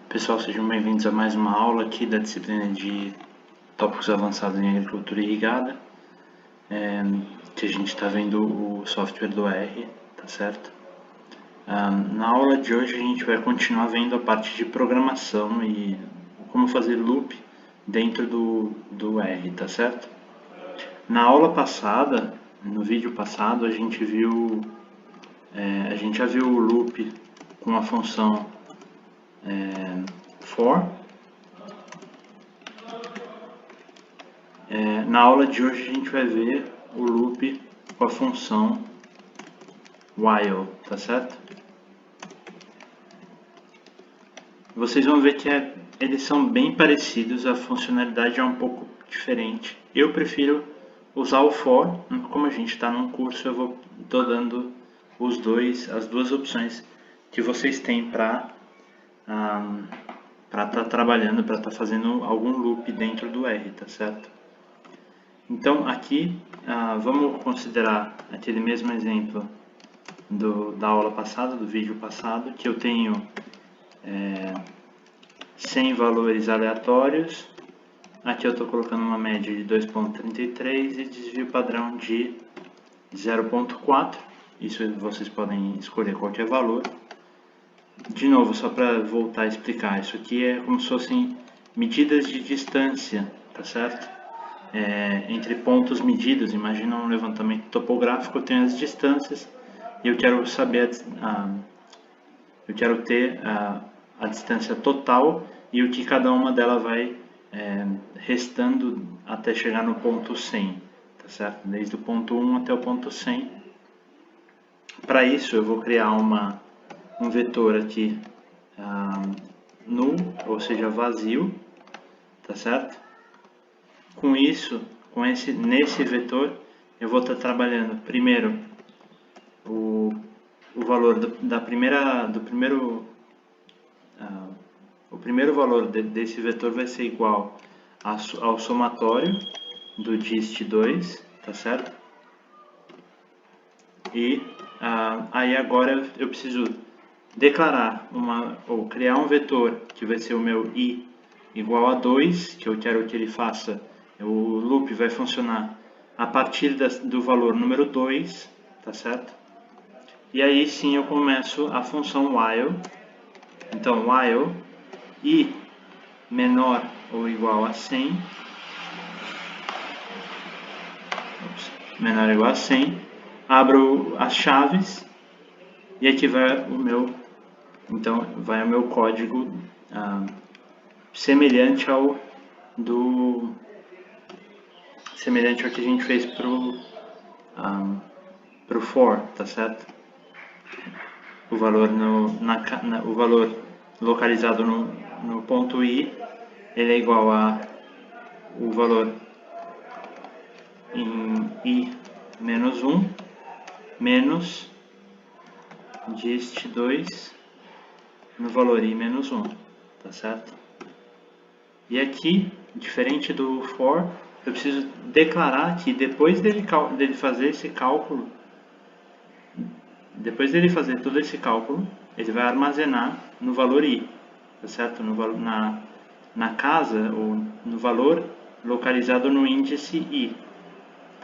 Pessoal, sejam bem-vindos a mais uma aula aqui da disciplina de tópicos avançados em agricultura irrigada, que a gente está vendo o software do R, tá certo? Na aula de hoje a gente vai continuar vendo a parte de programação e como fazer loop dentro do R, tá certo? Na aula passada, no vídeo passado, a gente já viu o loop com a função for. Na aula de hoje a gente vai ver o loop com a função while, tá certo? Vocês vão ver que eles são bem parecidos, a funcionalidade é um pouco diferente. Eu prefiro usar o for, como a gente está num curso, eu estou dando as duas opções que vocês têm para estar trabalhando, para estar fazendo algum loop dentro do R, tá certo? Então aqui vamos considerar aquele mesmo exemplo da aula passada, do vídeo passado, que eu tenho 100 valores aleatórios. Aqui eu estou colocando uma média de 2,33 e desvio padrão de 0,4. Isso vocês podem escolher qualquer valor. De novo, só para voltar a explicar, isso aqui é como se fossem medidas de distância, tá certo? Entre pontos medidos. Imagina um levantamento topográfico, eu tenho as distâncias e eu quero saber eu quero ter a distância total e o que cada uma delas vai restando até chegar no ponto 100, tá certo? Desde o ponto 1 até o ponto 100. Para isso eu vou criar um vetor aqui null, ou seja, vazio, tá certo? Com isso, nesse vetor, eu vou estar trabalhando primeiro o valor o primeiro valor desse vetor vai ser igual ao somatório do dist2, tá certo? E aí agora eu preciso declarar ou criar um vetor que vai ser o meu i igual a 2, que eu quero que ele faça, o loop vai funcionar a partir do valor número 2, tá certo? E aí sim eu começo a função while. Então, while i menor ou igual a 100, menor ou igual a 100, abro as chaves e aqui vai o meu código semelhante ao que a gente fez pro for, tá certo? O valor o valor localizado no ponto i, ele é igual a o valor em i menos 1 menos dist2 no valor i menos 1, tá certo? E aqui, diferente do for, eu preciso declarar que depois dele fazer esse cálculo, depois dele fazer todo esse cálculo, ele vai armazenar no valor i, tá certo? Na casa ou no valor localizado no índice i,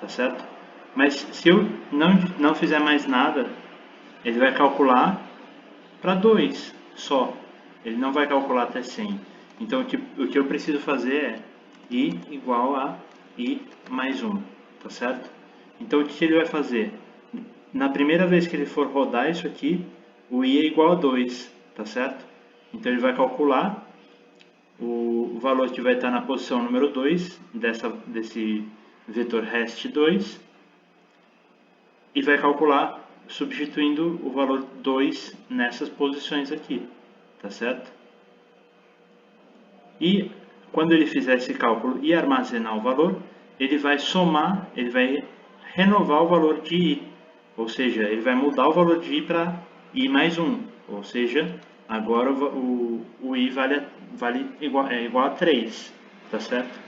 tá certo? Mas se eu não fizer mais nada, ele vai calcular para 2 só. Ele não vai calcular até 100. Então o que eu preciso fazer é i igual a i mais 1, tá certo? Então o que ele vai fazer? Na primeira vez que ele for rodar isso aqui, o i é igual a 2, tá certo? Então ele vai calcular o valor que vai estar na posição número 2 desse vetor rest2 e vai calcular substituindo o valor 2 nessas posições aqui, tá certo? E quando ele fizer esse cálculo e armazenar o valor, ele vai somar, ele vai renovar o valor de i, ou seja, ele vai mudar o valor de i para i mais 1, ou seja, agora o i igual a 3, tá certo?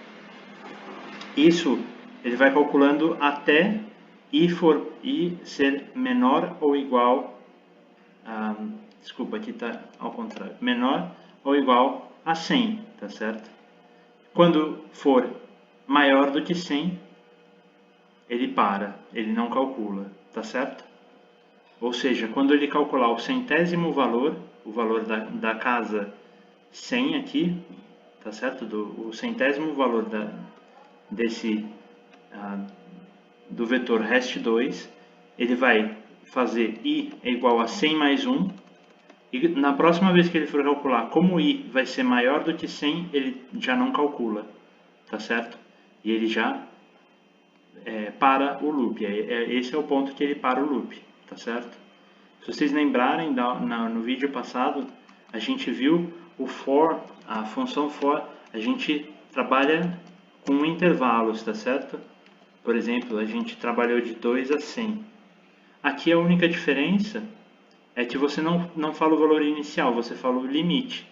Isso ele vai calculando até i ser menor ou igual, desculpa, aqui está ao contrário, menor ou igual a 100, tá certo? Quando for maior do que 100, ele para, ele não calcula, tá certo? Ou seja, quando ele calcular o centésimo valor, o valor da casa 100 aqui, tá certo? O centésimo valor do vetor rest2, ele vai fazer i é igual a 100 mais 1, e na próxima vez que ele for calcular como i vai ser maior do que 100, ele já não calcula, tá certo? E ele já para o loop, esse é o ponto que ele para o loop, tá certo? Se vocês lembrarem no vídeo passado, a gente viu o for, a função for, a gente trabalha com intervalos, tá certo? Por exemplo, a gente trabalhou de 2 a 100. Aqui a única diferença é que você não fala o valor inicial, você fala o limite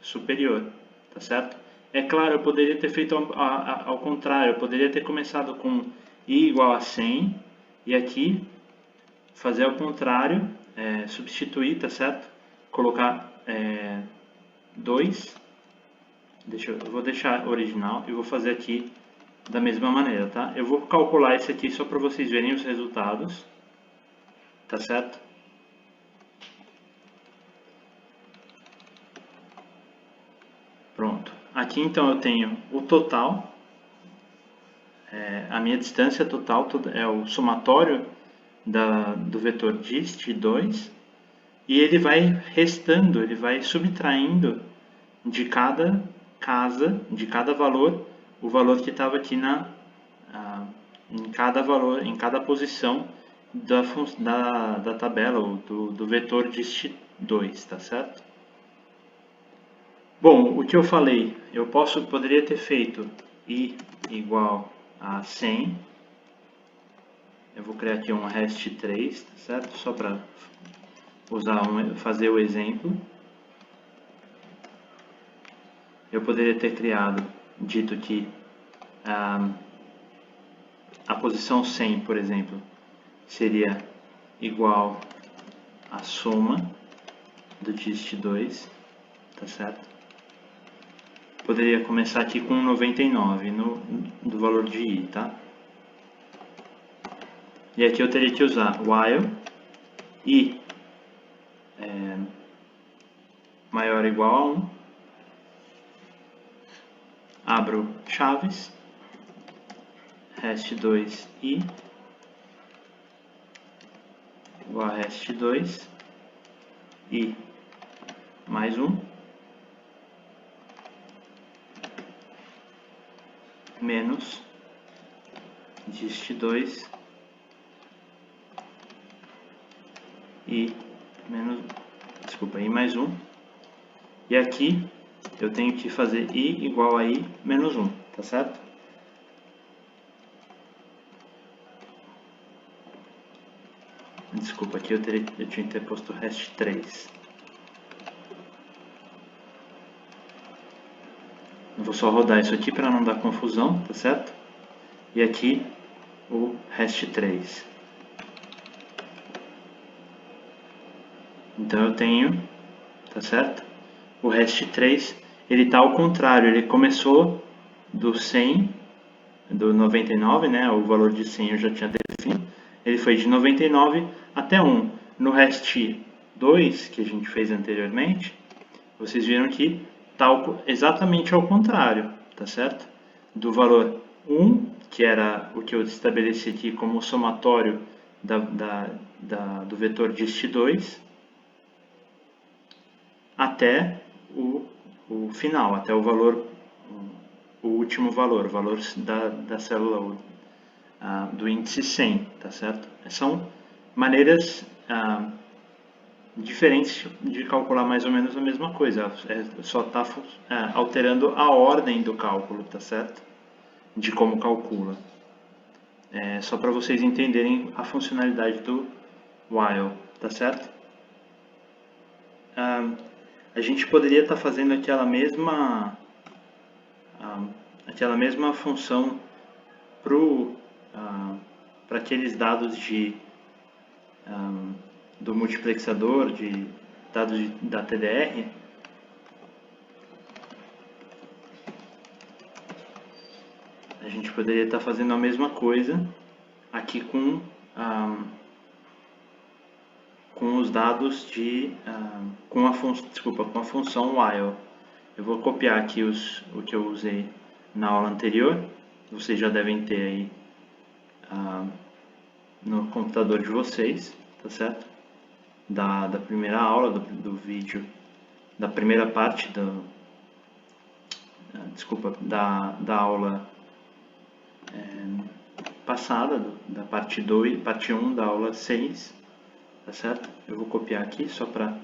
superior, tá certo? É claro, eu poderia ter feito ao contrário, eu poderia ter começado com i igual a 100 e aqui fazer ao contrário, substituir, tá certo? Colocar 2, eu vou deixar original e vou fazer aqui da mesma maneira, tá? Eu vou calcular esse aqui só para vocês verem os resultados, tá certo? Pronto. Aqui então eu tenho o total, a minha distância total é o somatório do vetor dist2, e ele vai restando, ele vai subtraindo de cada casa, de cada valor, o valor que estava aqui em cada posição da tabela, ou do vetor dist2, tá certo? Bom, o que eu falei, eu poderia ter feito i igual a 100. Eu vou criar aqui um rest3, tá certo? Só para fazer o exemplo. Eu poderia ter dito que a posição 100, por exemplo, seria igual à soma do dist2, tá certo? Poderia começar aqui com 99 do valor de i, tá? E aqui eu teria que usar while i maior ou igual a 1, abro chaves, rest2i igual a rest2 i mais 1 menos dist2 i mais 1, e aqui eu tenho que fazer i igual a i menos 1, tá certo? Desculpa, aqui eu tinha que ter posto rest3. Eu vou só rodar isso aqui para não dar confusão, tá certo? E aqui o rest3. Então eu tenho, tá certo? O rest3, ele está ao contrário, ele começou do 100, do 99, né? O valor de 100 eu já tinha definido. Ele foi de 99 até 1. No rest2, que a gente fez anteriormente, vocês viram que está exatamente ao contrário, tá certo? Do valor 1, que era o que eu estabeleci aqui como somatório do vetor dist2, até o final, até o valor, o último valor, o valor da célula do índice 100, tá certo? São maneiras diferentes de calcular mais ou menos a mesma coisa, só está alterando a ordem do cálculo, tá certo? De como calcula. Só para vocês entenderem a funcionalidade do while, tá certo? A gente poderia estar fazendo aquela mesma função para aqueles dados do multiplexador, de dados da TDR, gente poderia estar fazendo a mesma coisa aqui com os dados com a função while. Eu vou copiar aqui o que eu usei na aula anterior. Vocês já devem ter aí no computador de vocês, tá certo? Da primeira aula, do vídeo, da primeira parte da aula passada, da parte 2, parte 1 da aula 6, tá certo? Eu vou copiar aqui só para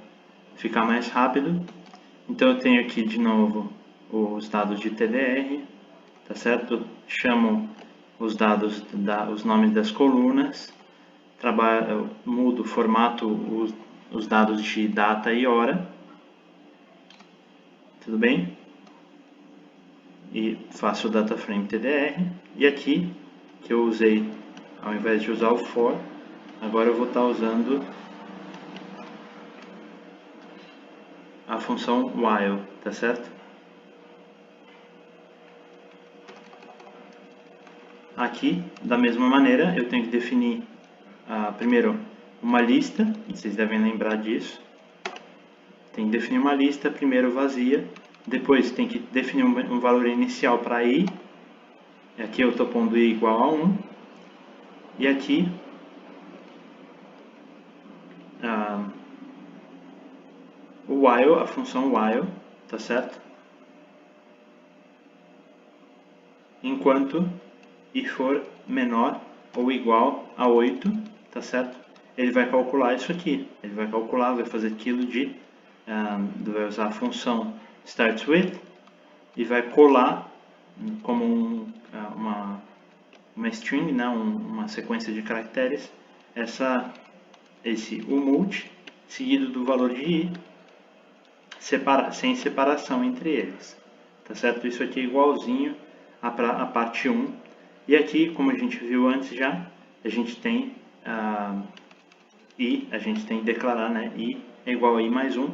ficar mais rápido. Então eu tenho aqui de novo os dados de TDR, tá certo? Eu chamo os dados, os nomes das colunas, eu mudo, formato os dados de data e hora, tudo bem? E faço o data frame TDR, e aqui que eu usei, ao invés de usar o for, agora eu vou estar usando a função while, tá certo? Aqui, da mesma maneira, eu tenho que definir primeiro uma lista, vocês devem lembrar disso. Tem que definir uma lista, primeiro vazia, depois tem que definir um valor inicial para i. Aqui eu estou pondo i igual a 1. E aqui o while, a função while, tá certo? Enquanto i for menor ou igual a 8, tá certo? Ele vai calcular isso aqui. Ele vai calcular, vai fazer aquilo vai usar a função startsWith e vai colar como uma string, né? Uma sequência de caracteres, esse umult seguido do valor de i, sem separação entre eles, tá certo? Isso aqui é igualzinho à parte 1. E aqui, como a gente viu antes já, a gente tem a gente tem que declarar, né, i é igual a i mais 1,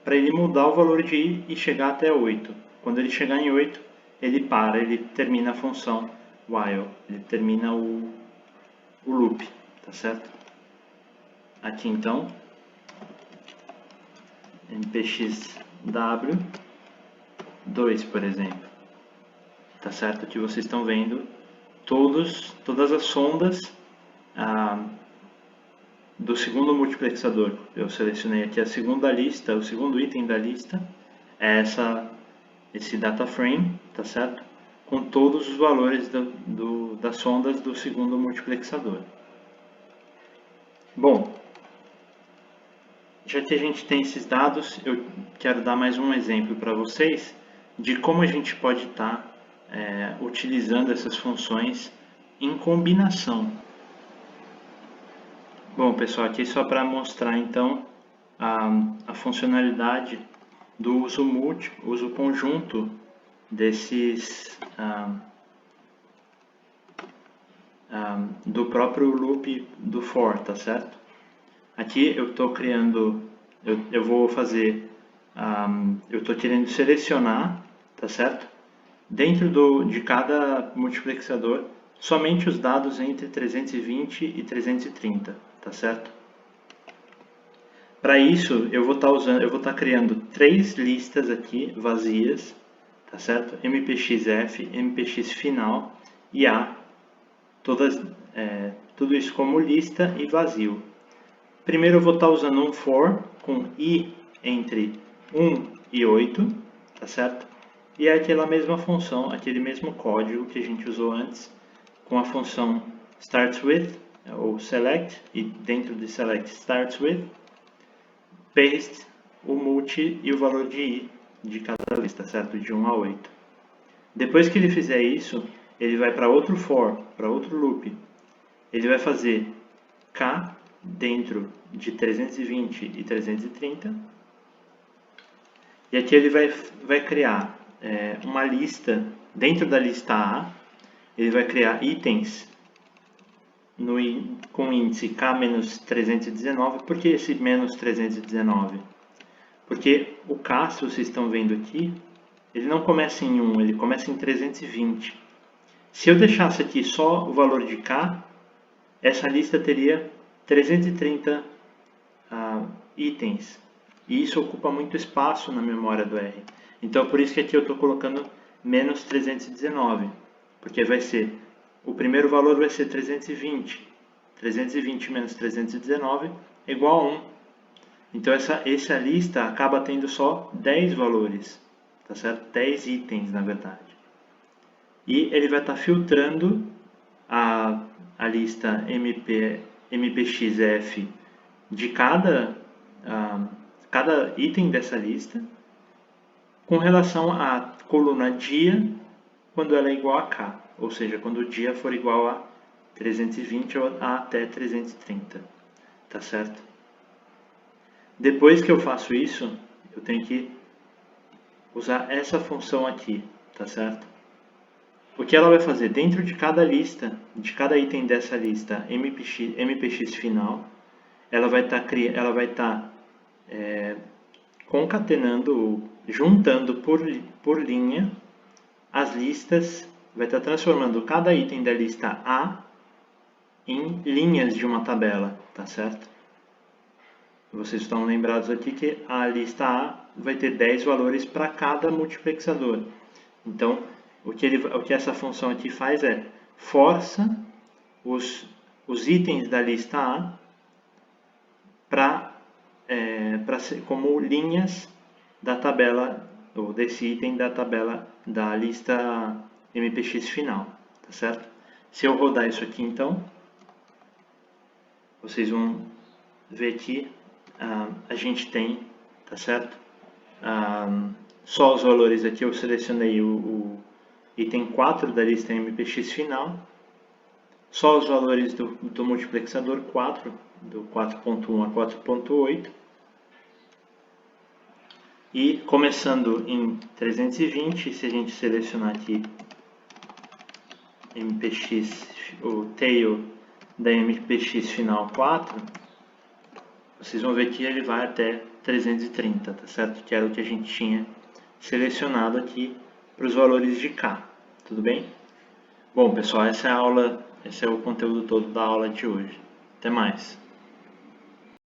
para ele mudar o valor de i e chegar até 8. Quando ele chegar em 8, ele termina a função while, ele termina o loop, tá certo? Aqui então, mpxw 2, por exemplo, tá certo? Aqui vocês estão vendo todas as sondas do segundo multiplexador. Eu selecionei aqui a segunda lista, o segundo item da lista é esse data frame, tá certo? Com todos os valores das sondas do segundo multiplexador. Bom, já que a gente tem esses dados, eu quero dar mais um exemplo para vocês de como a gente pode estar utilizando essas funções em combinação. Bom, pessoal, aqui só para mostrar então a funcionalidade do uso múltiplo, uso conjunto do próprio loop do for, tá certo? Aqui eu estou criando, eu vou fazer, eu estou querendo selecionar, tá certo? Dentro de cada multiplexador, somente os dados entre 320 e 330, tá certo? Para isso, eu vou estar criando 3 listas aqui vazias, tá certo? mpxf, mpxfinal e a, tudo isso como lista e vazio. Primeiro eu vou estar usando um for com i entre 1 e 8, tá certo? E é aquela mesma função, aquele mesmo código que a gente usou antes, com a função startsWith, ou select, e dentro de select startsWith, paste o multi e o valor de i de cada lista, certo? De 1 a 8. Depois que ele fizer isso, ele vai para outro for, para outro loop. Ele vai fazer k dentro de 320 e 330. E aqui ele vai criar uma lista, dentro da lista A, ele vai criar itens com índice k-319. Por que esse menos 319? Porque o k, se vocês estão vendo aqui, ele não começa em 1, ele começa em 320. Se eu deixasse aqui só o valor de K, essa lista teria 330 itens. E isso ocupa muito espaço na memória do R. Então, por isso que aqui eu estou colocando menos 319. Porque vai ser, o primeiro valor vai ser 320. 320 menos 319 é igual a 1. Então, essa lista acaba tendo só 10 valores. Tá certo? 10 itens, na verdade. E ele vai estar filtrando a lista MPXF de cada item dessa lista com relação à coluna dia quando ela é igual a K, ou seja, quando o dia for igual a 320 ou até 330, tá certo? Depois que eu faço isso, eu tenho que usar essa função aqui, tá certo? O que ela vai fazer? Dentro de cada lista, de cada item dessa lista MPX final, ela vai estar concatenando, juntando por linha as listas, vai estar transformando cada item da lista A em linhas de uma tabela, tá certo? Vocês estão lembrados aqui que a lista A vai ter 10 valores para cada multiplexador. Então, o que essa função aqui faz é força os itens da lista A como linhas da tabela, ou desse item da tabela da lista MPX final, tá certo? Se eu rodar isso aqui, então, vocês vão ver que a gente tem, tá certo? Só os valores aqui, eu selecionei o item 4 da lista MPX final, só os valores do multiplexador 4, do 4.1 a 4.8, e começando em 320, se a gente selecionar aqui MPX, o tail da MPX final 4, vocês vão ver que ele vai até 330, tá certo? Que era o que a gente tinha selecionado aqui para os valores de K, tudo bem? Bom, pessoal, esse é o conteúdo todo da aula de hoje. Até mais!